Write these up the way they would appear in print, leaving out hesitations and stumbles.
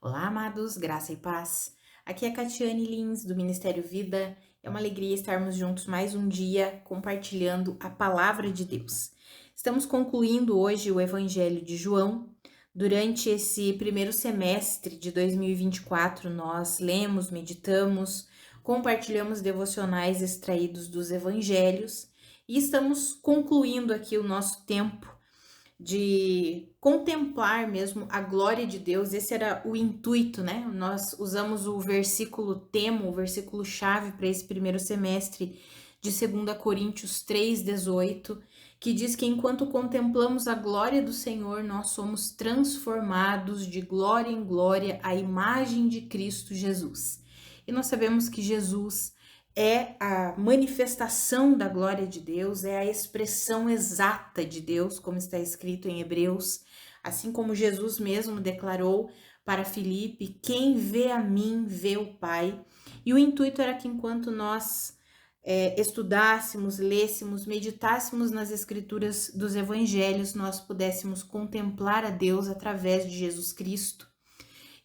Olá, amados, graça e paz. Aqui é a Catiane Lins, do Ministério Vida. É uma alegria estarmos juntos mais um dia compartilhando a palavra de Deus. Estamos concluindo hoje o Evangelho de João. Durante esse primeiro semestre de 2024, nós lemos, meditamos, compartilhamos devocionais extraídos dos evangelhos e estamos concluindo aqui o nosso tempo de contemplar mesmo a glória de Deus. Esse era o intuito, né? Nós usamos o versículo tema, o versículo chave para esse primeiro semestre de 2 Coríntios 3:18, que diz que enquanto contemplamos a glória do Senhor, nós somos transformados de glória em glória à imagem de Cristo Jesus. E nós sabemos que Jesus é a manifestação da glória de Deus, é a expressão exata de Deus, como está escrito em Hebreus, assim como Jesus mesmo declarou para Filipe: quem vê a mim, vê o Pai. E o intuito era que enquanto nós estudássemos, lêssemos, meditássemos nas escrituras dos evangelhos, nós pudéssemos contemplar a Deus através de Jesus Cristo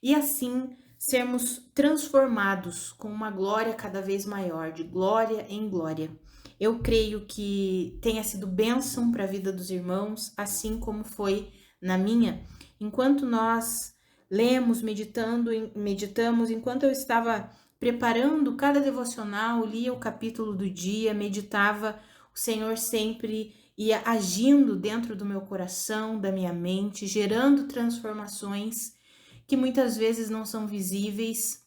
e assim sermos transformados com uma glória cada vez maior, de glória em glória. Eu creio que tenha sido bênção para a vida dos irmãos, assim como foi na minha. Enquanto nós lemos, meditamos, enquanto eu estava preparando cada devocional, lia o capítulo do dia, meditava, o Senhor sempre ia agindo dentro do meu coração, da minha mente, gerando transformações que muitas vezes não são visíveis,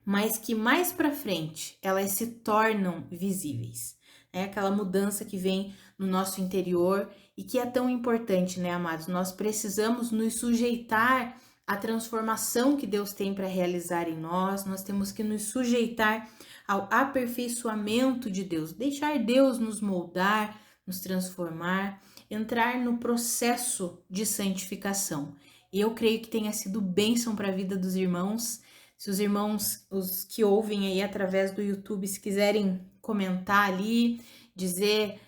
mas que mais para frente elas se tornam visíveis. É aquela mudança que vem no nosso interior e que é tão importante, né, amados? Nós precisamos nos sujeitar à transformação que Deus tem para realizar em nós temos que nos sujeitar ao aperfeiçoamento de Deus, deixar Deus nos moldar, nos transformar, entrar no processo de santificação. E eu creio que tenha sido bênção para a vida dos irmãos. Se os irmãos, os que ouvem aí através do YouTube, se quiserem comentar ali, dizer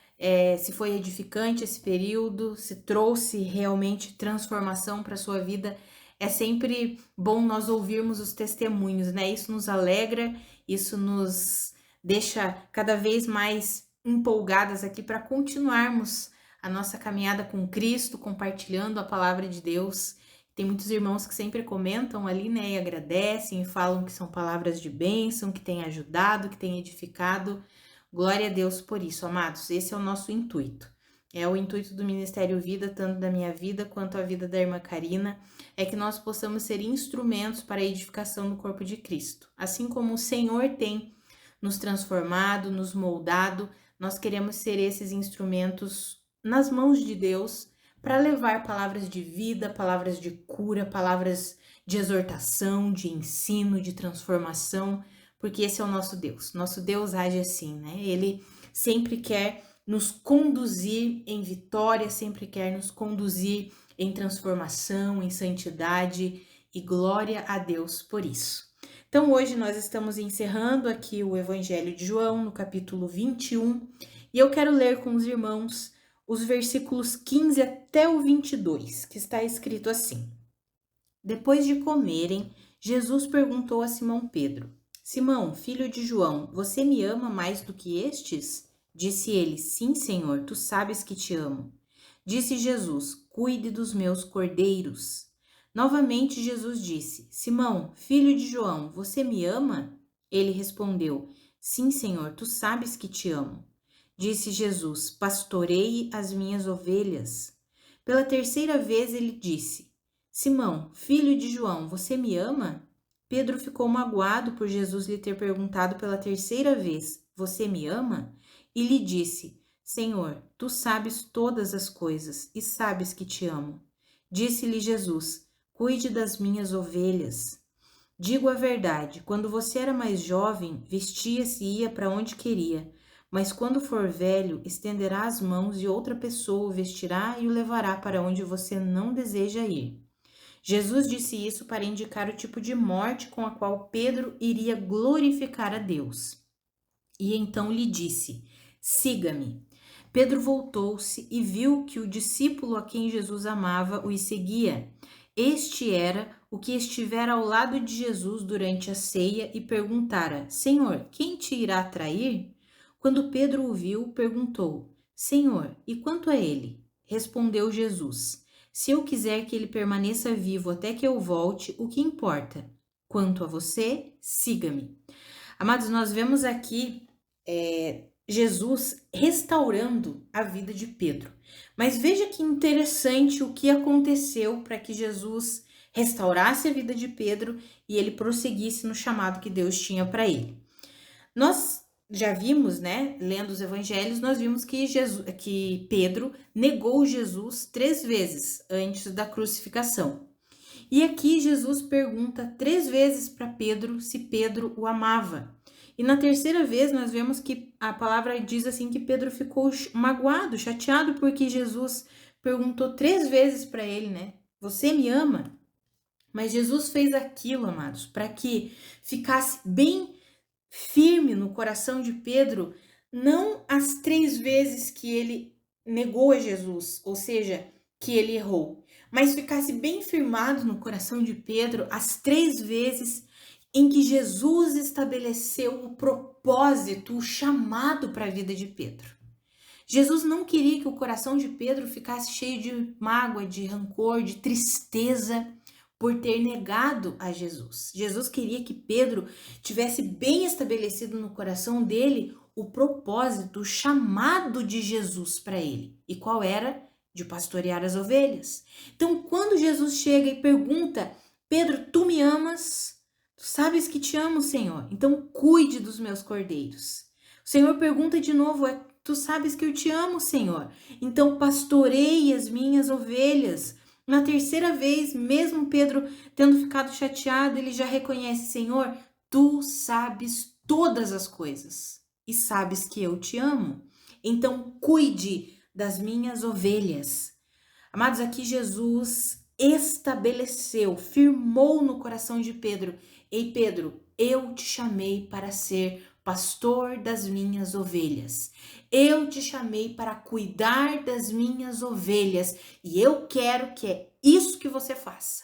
se foi edificante esse período, se trouxe realmente transformação para a sua vida, é sempre bom nós ouvirmos os testemunhos, né? Isso nos alegra, isso nos deixa cada vez mais empolgadas aqui para continuarmos a nossa caminhada com Cristo, compartilhando a palavra de Deus. Tem muitos irmãos que sempre comentam ali, né, e agradecem e falam que são palavras de bênção, que tem ajudado, que tem edificado. Glória a Deus por isso, amados. Esse é o nosso intuito. É o intuito do Ministério Vida, tanto da minha vida quanto a vida da irmã Karina, é que nós possamos ser instrumentos para a edificação do corpo de Cristo. Assim como o Senhor tem nos transformado, nos moldado, nós queremos ser esses instrumentos nas mãos de Deus, para levar palavras de vida, palavras de cura, palavras de exortação, de ensino, de transformação, porque esse é o nosso Deus. Nosso Deus age assim, né? Ele sempre quer nos conduzir em vitória, sempre quer nos conduzir em transformação, em santidade, e glória a Deus por isso. Então hoje nós estamos encerrando aqui o Evangelho de João, no capítulo 21, e eu quero ler com os irmãos os versículos 15 até o 22, que está escrito assim: Depois de comerem, Jesus perguntou a Simão Pedro: Simão, filho de João, você me ama mais do que estes? Disse ele: Sim, Senhor, tu sabes que te amo. Disse Jesus: Cuide dos meus cordeiros. Novamente Jesus disse: Simão, filho de João, você me ama? Ele respondeu: Sim, Senhor, tu sabes que te amo. Disse Jesus: Pastoreie as minhas ovelhas. Pela terceira vez ele disse: Simão, filho de João, você me ama? Pedro ficou magoado por Jesus lhe ter perguntado pela terceira vez: Você me ama? E lhe disse: Senhor, tu sabes todas as coisas e sabes que te amo. Disse-lhe Jesus: Cuide das minhas ovelhas. Digo a verdade, quando você era mais jovem, vestia-se e ia para onde queria. Mas quando for velho, estenderá as mãos e outra pessoa o vestirá e o levará para onde você não deseja ir. Jesus disse isso para indicar o tipo de morte com a qual Pedro iria glorificar a Deus. E então lhe disse: Siga-me. Pedro voltou-se e viu que o discípulo a quem Jesus amava o seguia. Este era o que estivera ao lado de Jesus durante a ceia e perguntara: Senhor, quem te irá trair? Quando Pedro o viu, perguntou: Senhor, e quanto a ele? Respondeu Jesus: Se eu quiser que ele permaneça vivo até que eu volte, o que importa? Quanto a você, siga-me. Amados, nós vemos aqui Jesus restaurando a vida de Pedro. Mas veja que interessante o que aconteceu para que Jesus restaurasse a vida de Pedro e ele prosseguisse no chamado que Deus tinha para ele. Nós já vimos, né, lendo os evangelhos, nós vimos que Pedro negou Jesus 3 vezes antes da crucificação. E aqui Jesus pergunta 3 vezes para Pedro se Pedro o amava. E na terceira vez nós vemos que a palavra diz assim que Pedro ficou magoado, chateado, porque Jesus perguntou 3 vezes para ele, né? Você me ama? Mas Jesus fez aquilo, amados, para que ficasse bem firme no coração de Pedro, não as 3 vezes que ele negou a Jesus, ou seja, que ele errou, mas ficasse bem firmado no coração de Pedro as 3 vezes em que Jesus estabeleceu o propósito, o chamado para a vida de Pedro. Jesus não queria que o coração de Pedro ficasse cheio de mágoa, de rancor, de tristeza por ter negado a Jesus. Jesus queria que Pedro tivesse bem estabelecido no coração dele o propósito, o chamado de Jesus para ele. E qual era? De pastorear as ovelhas. Então, quando Jesus chega e pergunta: Pedro, tu me amas? Tu sabes que te amo, Senhor. Então, cuide dos meus cordeiros. O Senhor pergunta de novo: tu sabes que eu te amo, Senhor. Então, pastoreie as minhas ovelhas. Na terceira vez, mesmo Pedro tendo ficado chateado, ele já reconhece: Senhor, tu sabes todas as coisas e sabes que eu te amo. Então, cuide das minhas ovelhas. Amados, aqui Jesus estabeleceu, firmou no coração de Pedro: Ei, Pedro, eu te chamei para ser pastor das minhas ovelhas. Eu te chamei para cuidar das minhas ovelhas e eu quero que é isso que você faça.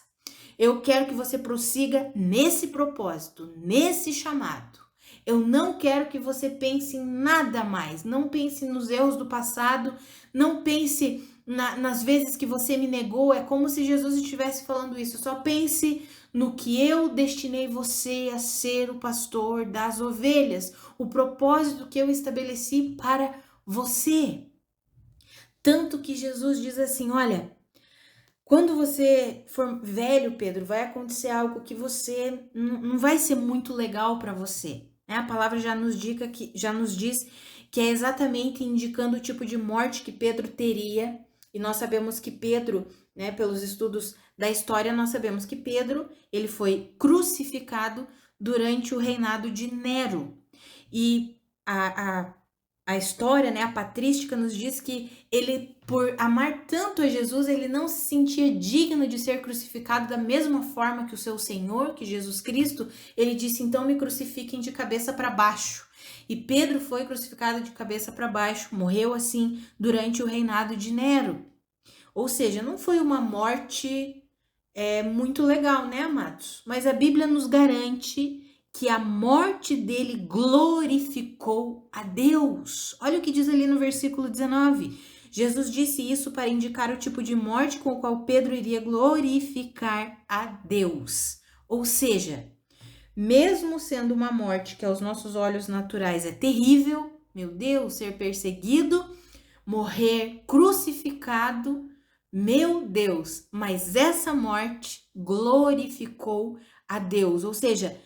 Eu quero que você prossiga nesse propósito, nesse chamado. Eu não quero que você pense em nada mais. Não pense nos erros do passado. Não pense nas vezes que você me negou. É como se Jesus estivesse falando isso. Só pense no que eu destinei você a ser o pastor das ovelhas. O propósito que eu estabeleci para você. Tanto que Jesus diz assim: olha, quando você for velho, Pedro, vai acontecer algo que você não vai ser muito legal para você. A palavra já nos diz que é exatamente indicando o tipo de morte que Pedro teria. E nós sabemos que Pedro, né, pelos estudos da história, nós sabemos que Pedro, ele foi crucificado durante o reinado de Nero. E a história, né, a patrística nos diz que ele, por amar tanto a Jesus, ele não se sentia digno de ser crucificado da mesma forma que o seu Senhor, que Jesus Cristo. Ele disse: então me crucifiquem de cabeça para baixo. E Pedro foi crucificado de cabeça para baixo, morreu assim durante o reinado de Nero. Ou seja, não foi uma morte muito legal, né, amados? Mas a Bíblia nos garante que a morte dele glorificou a Deus. Olha o que diz ali no versículo 19. Jesus disse isso para indicar o tipo de morte com o qual Pedro iria glorificar a Deus. Ou seja, mesmo sendo uma morte que aos nossos olhos naturais é terrível, meu Deus, ser perseguido, morrer crucificado, meu Deus, mas essa morte glorificou a Deus. Ou seja,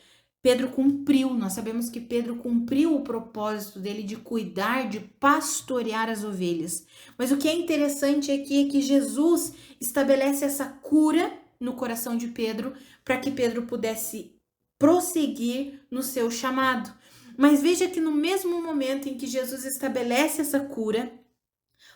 Pedro cumpriu, nós sabemos que Pedro cumpriu o propósito dele de cuidar, de pastorear as ovelhas. Mas o que é interessante aqui é que Jesus estabelece essa cura no coração de Pedro para que Pedro pudesse prosseguir no seu chamado. Mas veja que no mesmo momento em que Jesus estabelece essa cura,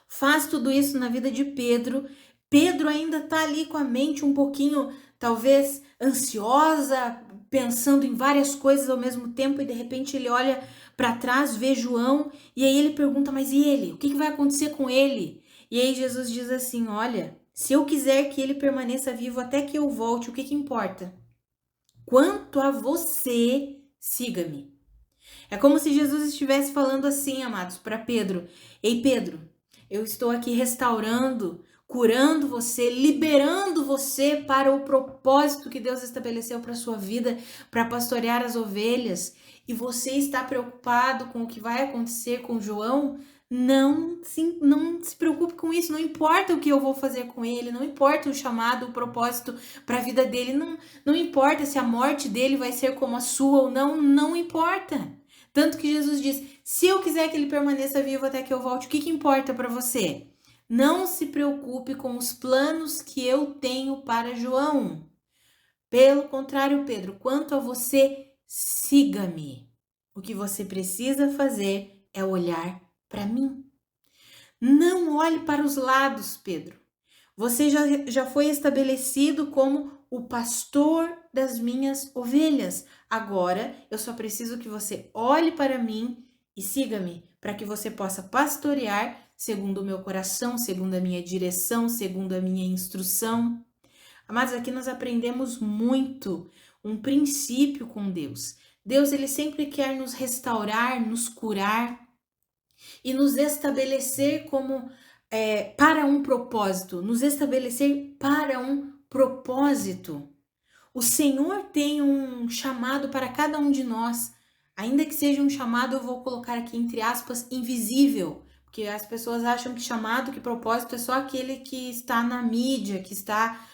faz tudo isso na vida de Pedro, Pedro ainda está ali com a mente um pouquinho, talvez, ansiosa, pensando em várias coisas ao mesmo tempo, e de repente ele olha para trás, vê João, e aí ele pergunta: mas e ele? O que vai acontecer com ele? E aí Jesus diz assim: olha, Se eu quiser que ele permaneça vivo até que eu volte, o que que importa? Quanto a você, siga-me. É como se Jesus estivesse falando assim, amados, para Pedro: Ei, Pedro, eu estou aqui restaurando, curando você, liberando você para o propósito que Deus estabeleceu para sua vida, para pastorear as ovelhas. E você está preocupado com o que vai acontecer com João? Não se preocupe com isso, não importa o que eu vou fazer com ele, não importa o chamado, o propósito para a vida dele, não importa se a morte dele vai ser como a sua ou não, não importa. Tanto que Jesus diz: se eu quiser que ele permaneça vivo até que eu volte, o que importa para você? Não se preocupe com os planos que eu tenho para João. Pelo contrário, Pedro, quanto a você, siga-me. O que você precisa fazer é olhar para mim. Não olhe para os lados, Pedro. Você já foi estabelecido como o pastor das minhas ovelhas. Agora, eu só preciso que você olhe para mim e siga-me, para que você possa pastorear segundo o meu coração, segundo a minha direção, segundo a minha instrução. Amados, aqui nós aprendemos muito um princípio com Deus. Deus, ele sempre quer nos restaurar, nos curar e nos estabelecer como para um propósito, nos estabelecer para um propósito. O Senhor tem um chamado para cada um de nós, ainda que seja um chamado, eu vou colocar aqui entre aspas, invisível, porque as pessoas acham que chamado, que propósito é só aquele que está na mídia, que está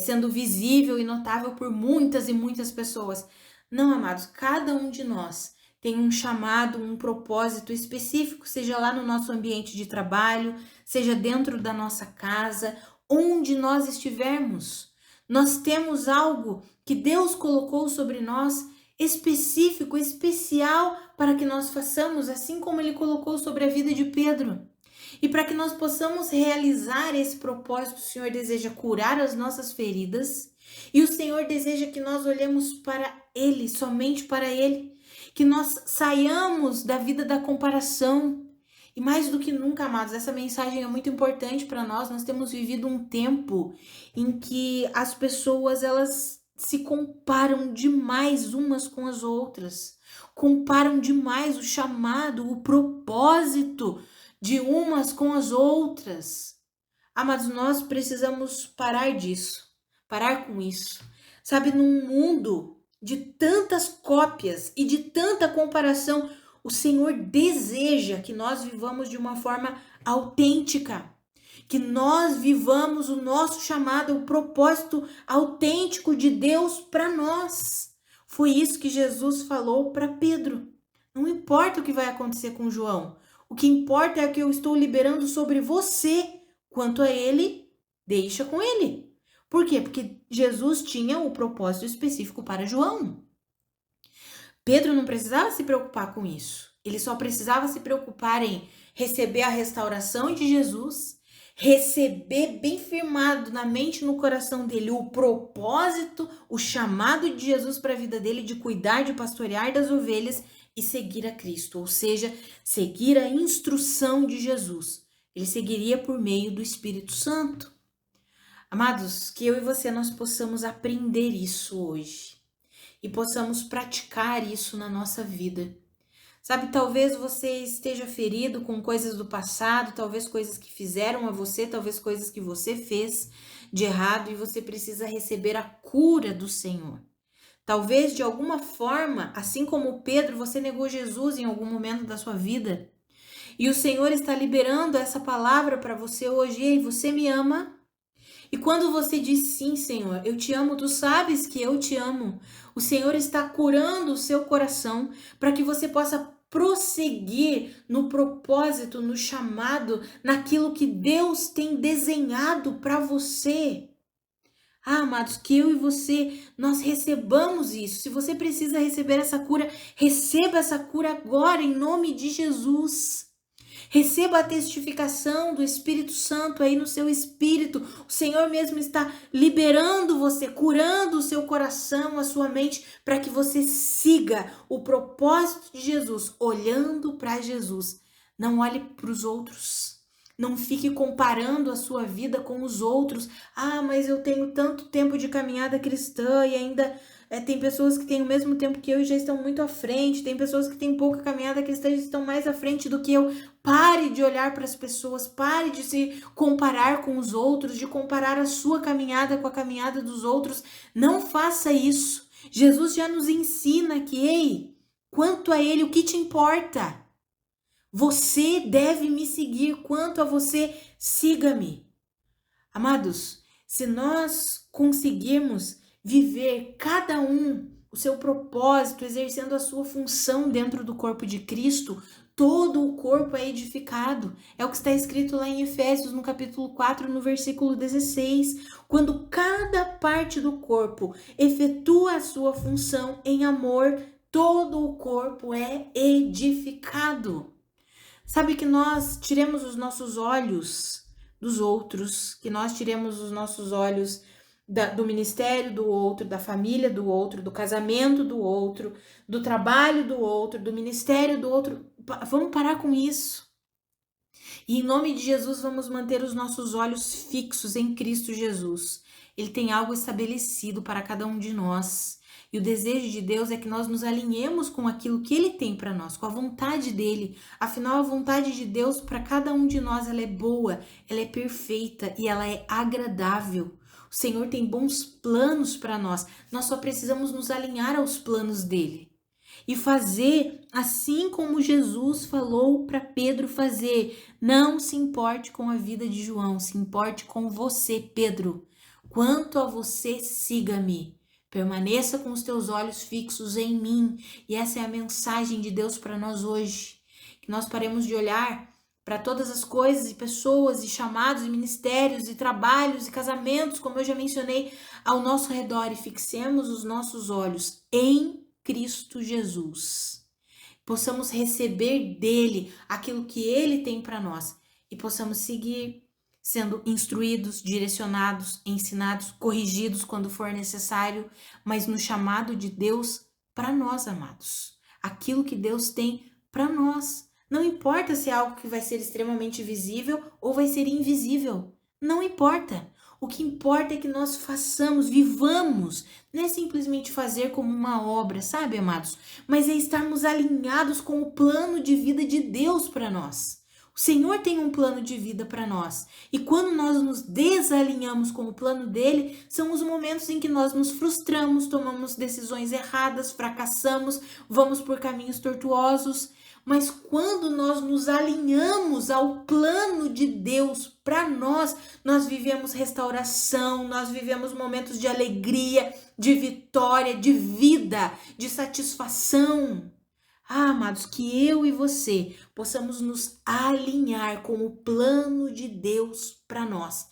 sendo visível e notável por muitas e muitas pessoas. Não, amados, cada um de nós tem um chamado, um propósito específico, seja lá no nosso ambiente de trabalho, seja dentro da nossa casa, onde nós estivermos. Nós temos algo que Deus colocou sobre nós, específico, especial, para que nós façamos, assim como Ele colocou sobre a vida de Pedro. E para que nós possamos realizar esse propósito, o Senhor deseja curar as nossas feridas, e o Senhor deseja que nós olhemos para Ele, somente para Ele, que nós saiamos da vida da comparação. E mais do que nunca, amados, essa mensagem é muito importante para nós. Nós temos vivido um tempo em que as pessoas, elas se comparam demais umas com as outras. Comparam demais o chamado, o propósito de umas com as outras. Amados, nós precisamos parar disso. Parar com isso. Sabe, num mundo de tantas cópias e de tanta comparação, o Senhor deseja que nós vivamos de uma forma autêntica, que nós vivamos o nosso chamado, o propósito autêntico de Deus para nós. Foi isso que Jesus falou para Pedro. Não importa o que vai acontecer com João, o que importa é que eu estou liberando sobre você. Quanto a ele, deixa com ele. Por quê? Porque Jesus tinha o propósito específico para João. Pedro não precisava se preocupar com isso. Ele só precisava se preocupar em receber a restauração de Jesus, receber bem firmado na mente e no coração dele o propósito, o chamado de Jesus para a vida dele de cuidar, de pastorear das ovelhas e seguir a Cristo, ou seja, seguir a instrução de Jesus. Ele seguiria por meio do Espírito Santo. Amados, que eu e você nós possamos aprender isso hoje e possamos praticar isso na nossa vida. Sabe, talvez você esteja ferido com coisas do passado, talvez coisas que fizeram a você, talvez coisas que você fez de errado e você precisa receber a cura do Senhor. Talvez de alguma forma, assim como Pedro, você negou Jesus em algum momento da sua vida. E o Senhor está liberando essa palavra para você hoje. Ei, você me ama? E quando você diz sim, Senhor, eu te amo, tu sabes que eu te amo. O Senhor está curando o seu coração para que você possa prosseguir no propósito, no chamado, naquilo que Deus tem desenhado para você. Ah, amados, que eu e você, nós recebamos isso. Se você precisa receber essa cura, receba essa cura agora, em nome de Jesus. Receba a testificação do Espírito Santo aí no seu espírito. O Senhor mesmo está liberando você, curando o seu coração, a sua mente, para que você siga o propósito de Jesus, olhando para Jesus. Não olhe para os outros. Não fique comparando a sua vida com os outros. Ah, mas eu tenho tanto tempo de caminhada cristã e ainda tem pessoas que têm o mesmo tempo que eu e já estão muito à frente. Tem pessoas que têm pouca caminhada cristã e estão mais à frente do que eu. Pare de olhar para as pessoas, pare de se comparar com os outros, de comparar a sua caminhada com a caminhada dos outros. Não faça isso. Jesus já nos ensina que, ei, quanto a Ele, o que te importa? Você deve me seguir, quanto a você, siga-me. Amados, se nós conseguirmos viver cada um o seu propósito, exercendo a sua função dentro do corpo de Cristo, todo o corpo é edificado. É o que está escrito lá em Efésios, no capítulo 4, no versículo 16. Quando cada parte do corpo efetua a sua função em amor, todo o corpo é edificado. Sabe, que nós tiremos os nossos olhos dos outros, que nós tiremos os nossos olhos do ministério do outro, da família do outro, do casamento do outro, do trabalho do outro, do ministério do outro. Vamos parar com isso. E em nome de Jesus, vamos manter os nossos olhos fixos em Cristo Jesus. Ele tem algo estabelecido para cada um de nós. E o desejo de Deus é que nós nos alinhemos com aquilo que Ele tem para nós, com a vontade dEle. Afinal, a vontade de Deus para cada um de nós, ela é boa, ela é perfeita e ela é agradável. O Senhor tem bons planos para nós. Nós só precisamos nos alinhar aos planos dEle. E fazer assim como Jesus falou para Pedro fazer. Não se importe com a vida de João, se importe com você, Pedro. Quanto a você, siga-me. Permaneça com os teus olhos fixos em mim. E essa é a mensagem de Deus para nós hoje. Que nós paremos de olhar para todas as coisas e pessoas e chamados e ministérios e trabalhos e casamentos, como eu já mencionei, ao nosso redor e fixemos os nossos olhos em Cristo Jesus. Possamos receber dele aquilo que ele tem para nós e possamos seguir sendo instruídos, direcionados, ensinados, corrigidos quando for necessário, mas no chamado de Deus para nós, amados. Aquilo que Deus tem para nós. Não importa se é algo que vai ser extremamente visível ou vai ser invisível. Não importa. O que importa é que nós façamos, vivamos. Não é simplesmente fazer como uma obra, sabe, amados? Mas é estarmos alinhados com o plano de vida de Deus para nós. O Senhor tem um plano de vida para nós. E quando nós nos desalinhamos com o plano dele, são os momentos em que nós nos frustramos, tomamos decisões erradas, fracassamos, vamos por caminhos tortuosos. Mas quando nós nos alinhamos ao plano de Deus para nós, nós vivemos restauração, nós vivemos momentos de alegria, de vitória, de vida, de satisfação. Ah, amados, que eu e você possamos nos alinhar com o plano de Deus para nós,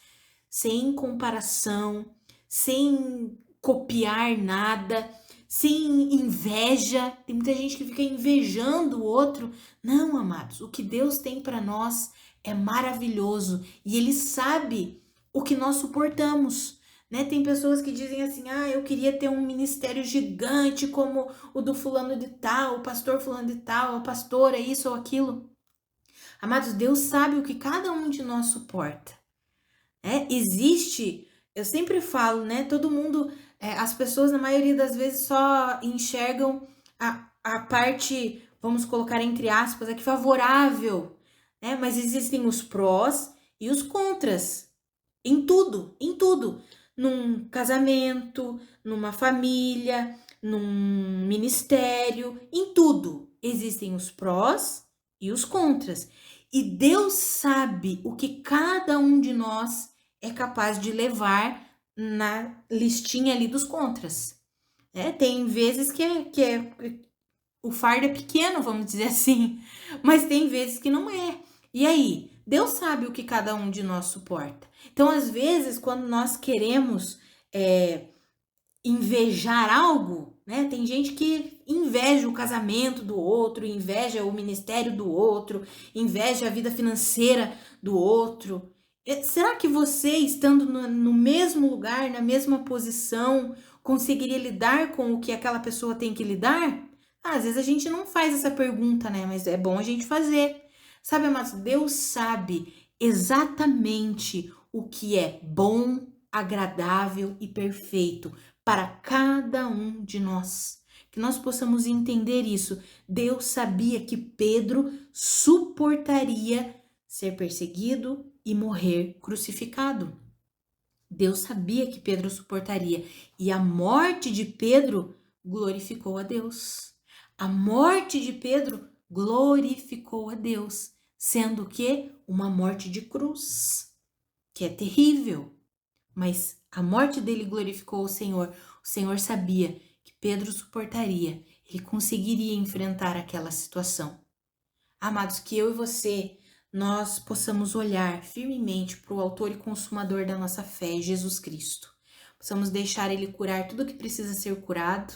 sem comparação, sem copiar nada, sem inveja. Tem muita gente que fica invejando o outro. Não, amados, o que Deus tem para nós é maravilhoso e Ele sabe o que nós suportamos. Né? Tem pessoas que dizem assim, eu queria ter um ministério gigante como o do fulano de tal, o pastor fulano de tal, a pastora, isso ou aquilo. Amados, Deus sabe o que cada um de nós suporta. Existe, eu sempre falo, né? Todo mundo, as pessoas na maioria das vezes só enxergam a parte, vamos colocar entre aspas, aqui favorável, né? Mas existem os prós e os contras. Em tudo, em tudo. Num casamento, numa família, num ministério, em tudo. Existem os prós e os contras. E Deus sabe o que cada um de nós é capaz de levar na listinha ali dos contras. Tem vezes que o fardo é pequeno, vamos dizer assim, mas tem vezes que não é. E aí? Deus sabe o que cada um de nós suporta. Então, às vezes, quando nós queremos invejar algo, né? Tem gente que inveja o casamento do outro, inveja o ministério do outro, inveja a vida financeira do outro. Será que você, estando no mesmo lugar, na mesma posição, conseguiria lidar com o que aquela pessoa tem que lidar? Às vezes a gente não faz essa pergunta, né? Mas é bom a gente fazer. Sabe, amados, Deus sabe, exatamente o que é bom, agradável e perfeito para cada um de nós. Que nós possamos entender isso. Deus sabia que Pedro suportaria ser perseguido e morrer crucificado. Deus sabia que Pedro suportaria. E a morte de Pedro glorificou a Deus. A morte de Pedro glorificou a Deus, sendo que uma morte de cruz, que é terrível. Mas a morte dele glorificou o Senhor. O Senhor sabia que Pedro suportaria, ele conseguiria enfrentar aquela situação. Amados, que eu e você, nós possamos olhar firmemente para o autor e consumador da nossa fé, Jesus Cristo. Possamos deixar ele curar tudo o que precisa ser curado,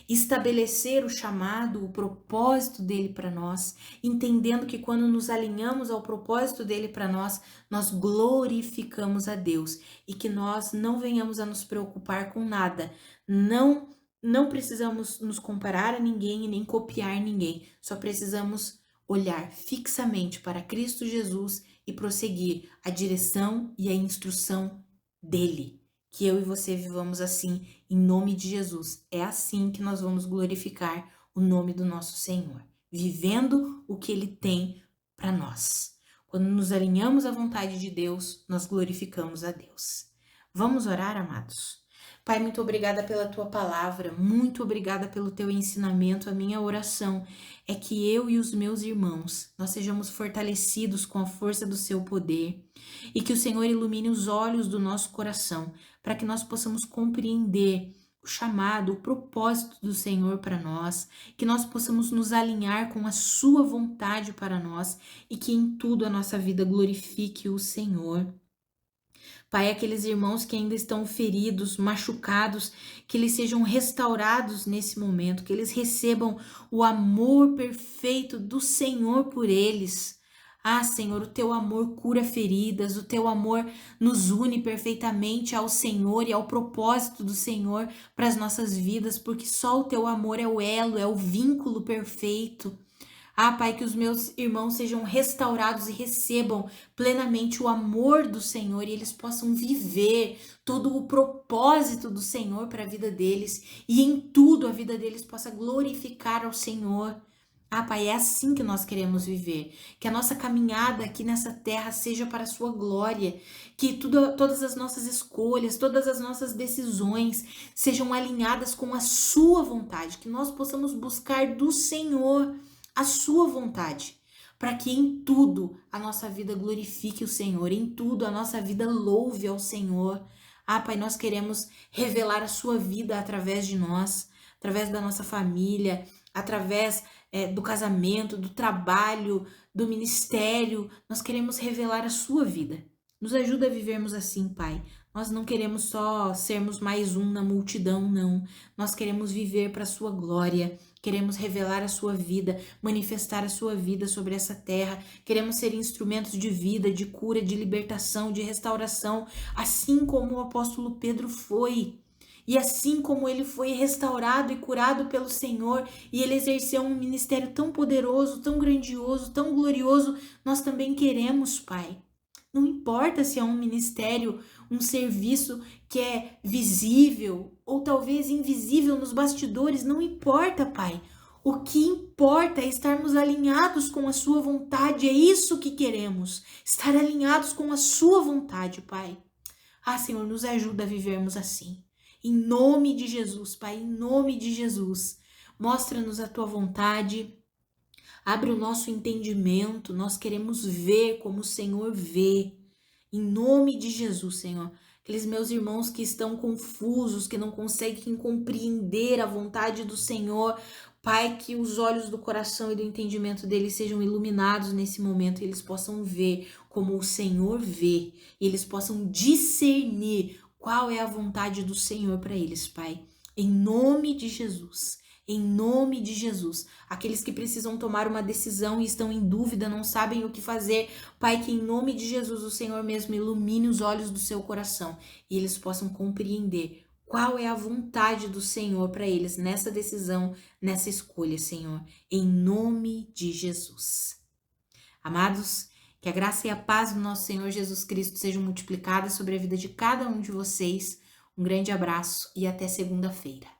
estabelecer o chamado, o propósito dele para nós, entendendo que quando nos alinhamos ao propósito dele para nós, nós glorificamos a Deus e que nós não venhamos a nos preocupar com nada. Não precisamos nos comparar a ninguém e nem copiar ninguém. Só precisamos olhar fixamente para Cristo Jesus e prosseguir a direção e a instrução dele. Que eu e você vivamos assim, em nome de Jesus. É assim que nós vamos glorificar o nome do nosso Senhor, vivendo o que ele tem para nós. Quando nos alinhamos à vontade de Deus, nós glorificamos a Deus. Vamos orar, amados? Pai, muito obrigada pela tua palavra, muito obrigada pelo teu ensinamento. A minha oração é que eu e os meus irmãos, nós sejamos fortalecidos com a força do seu poder e que o Senhor ilumine os olhos do nosso coração para que nós possamos compreender o chamado, o propósito do Senhor para nós, que nós possamos nos alinhar com a sua vontade para nós e que em tudo a nossa vida glorifique o Senhor. Pai, aqueles irmãos que ainda estão feridos, machucados, que eles sejam restaurados nesse momento, que eles recebam o amor perfeito do Senhor por eles. Ah, Senhor, o teu amor cura feridas, o teu amor nos une perfeitamente ao Senhor e ao propósito do Senhor para as nossas vidas, porque só o teu amor é o elo, é o vínculo perfeito. Ah, Pai, que os meus irmãos sejam restaurados e recebam plenamente o amor do Senhor e eles possam viver todo o propósito do Senhor para a vida deles e em tudo a vida deles possa glorificar ao Senhor. Ah, Pai, é assim que nós queremos viver, que a nossa caminhada aqui nessa terra seja para a sua glória, que todas as nossas escolhas, todas as nossas decisões sejam alinhadas com a sua vontade, que nós possamos buscar do Senhor a sua vontade, para que em tudo a nossa vida glorifique o Senhor, em tudo a nossa vida louve ao Senhor. Ah, Pai, nós queremos revelar a sua vida através de nós, através da nossa família, através do casamento, do trabalho, do ministério. Nós queremos revelar a sua vida. Nos ajuda a vivermos assim, Pai. Nós não queremos só sermos mais um na multidão, não. Nós queremos viver para a sua glória. Queremos revelar a sua vida, manifestar a sua vida sobre essa terra. Queremos ser instrumentos de vida, de cura, de libertação, de restauração, assim como o apóstolo Pedro foi. E assim como ele foi restaurado e curado pelo Senhor, e ele exerceu um ministério tão poderoso, tão grandioso, tão glorioso, nós também queremos, Pai. Não importa se é um ministério, um serviço que é visível ou talvez invisível nos bastidores, não importa, Pai. O que importa é estarmos alinhados com a sua vontade, é isso que queremos, estar alinhados com a sua vontade, Pai. Ah, Senhor, nos ajuda a vivermos assim. Em nome de Jesus, Pai, em nome de Jesus, mostra-nos a tua vontade. Abre o nosso entendimento, nós queremos ver como o Senhor vê. Em nome de Jesus, Senhor. Aqueles meus irmãos que estão confusos, que não conseguem compreender a vontade do Senhor, Pai, que os olhos do coração e do entendimento deles sejam iluminados nesse momento e eles possam ver como o Senhor vê, e eles possam discernir qual é a vontade do Senhor para eles, Pai. Em nome de Jesus. Em nome de Jesus, aqueles que precisam tomar uma decisão e estão em dúvida, não sabem o que fazer, Pai, que em nome de Jesus o Senhor mesmo ilumine os olhos do seu coração e eles possam compreender qual é a vontade do Senhor para eles nessa decisão, nessa escolha, Senhor, em nome de Jesus. Amados, que Que a graça e a paz do nosso Senhor Jesus Cristo sejam multiplicadas sobre a vida de cada um de vocês. Um grande abraço e até segunda-feira.